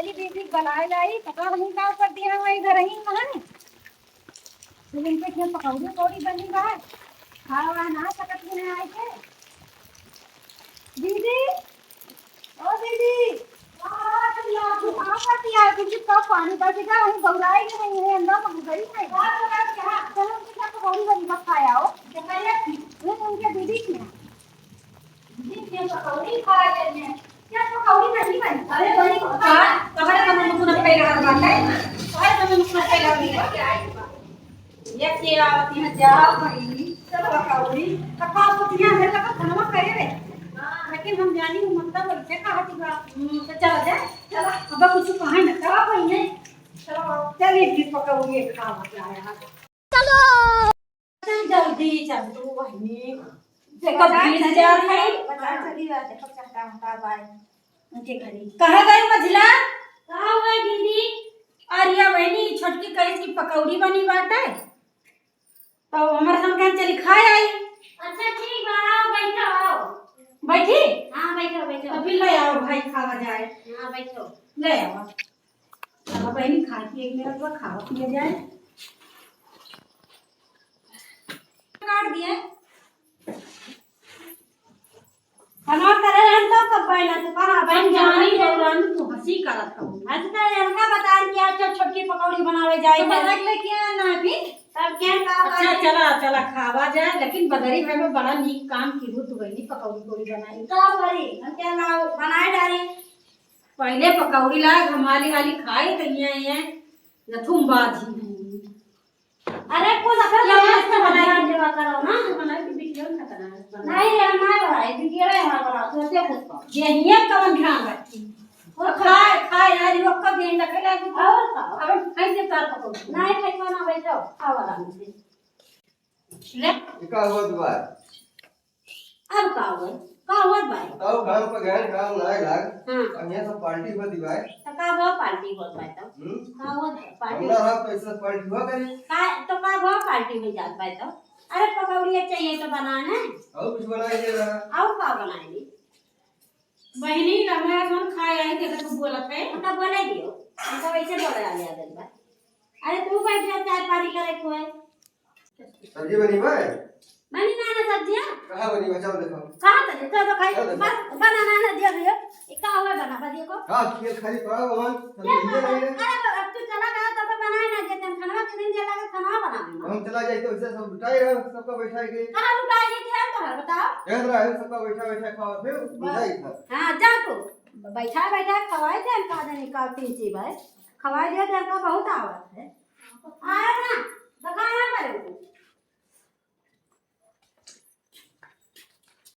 चली दीदी बनाए लाई पका नहीं का कर दिया वही घर ही कहां है लेकिन पे क्या पकाऊंगी थोड़ी बनी बाहर खावा ना सकत में आई के दीदी ओ दीदी कुछ का पानी का का हम गौराई के नहीं है अंदर हम गई है चलो क्या पकौड़ी बनी खाया हो ये उनके दीदी की दीदी पकौड़ी खा लेने क्या पकौड़ी नहीं बनी अरे बनी का तोहरे का मन पूरा पे लगा बात है तोहरे का मन पूरा पे लगा ये क्या आती है जा भाई सब पकौड़ी कपा पुतिया है लगा खाना करे रे लेकिन हम जानी मतलब वैसे कहा थी तो चला जाए चलो अब कुछ कहां न करा भाई ने चलो चलिए भी पकौड़ी खा मत आया चलो जल्दी चल तू भाई देखो बीच जा है बता चली बात देखो चटा होता भाई उनके घरी कहां गई मझला कहां हुआ दीदी आर्या बहनी छोटकी कहीं की पकौड़ी बनी बात है तो हमारे संग चली खाए आई अच्छा ठीक बनाओ बैठो आओ बैठी हां बैठो बैठो अभी ले आओ भाई खावा जाए हां बैठो ले आओ अब बहनी खा के एक मेरा तो खावा पिया जाए काट दिए खाना करे हम तो कब बैला तो कहां बन जानी रौरन तू हंसी करत हो आज का लड़का बता दिया अच्छा छोटी पकौड़ी बनावे जाए बदक लेके आना अभी तब क्या का अच्छा चला चला खावा जाए लेकिन बदरी भाई में बड़ा नीक काम की हो तू गई पकौड़ी कोड़ी बनाई का करी हम क्या लाओ बनाए डाली पहले पकौड़ी ला हमारी वाली खाई कहिए हैं लथुम बाजी अरे को लगा मस्त बनाई देवा करो ना बनाई की वीडियो न करना नहीं रे मैं बनाई वीडियो है हमारा बना सोचे खुद ये ही कवन ध्यान रखी और खाए खाए यार वो कब दिन रखेला कि और का अब खाई दे तार पकौड़ी नहीं खाई को ना बैठो खावा डाल ले का हुआ दुआ अब का हुआ भाई तो काम पर गए काम लाए लाग हां और ये सब पार्टी होती भाई तो का हुआ पार्टी होत भाई तो का हुआ पार्टी हमरा हाथ पैसा पार्टी हुआ करे का तो का हुआ पार्टी में जात भाई तो अरे पकौड़ी चाहिए तो बनाना है और कुछ बनाइए रहा और का बनाएंगे बहनी लम्बा मन खाए आई देखो तू बोलत है तो बोले दियो तो वैसे बोले आ गया दिन बाद अरे तू बैठ जा चाय पानी करे को है सब्जी बनी भाई बनी ना ना सब्जियां कहां बनी बचाओ देखो कहां तो खाई बस बनाना ना दिया दियो का हुआ बना दियो को हां खीर खाली पड़ा भगवान सब्जी ले रहे अरे अब तू चला गया तो बनाए ना देते हम खाना के दिन जे लगे खाना बनावे हम चला जाए तो ऐसे सब लुटाए रहे सबका बैठाए के कहां लुटाए के थे तो बताओ याद रहा है सबका बैठा बैठा खावा फिर लुटाई था हां जा तू बैठा बैठा खवाए थे का देने का तीन चीज है खवाए दिया तेरे का बहुत आवत है आया ना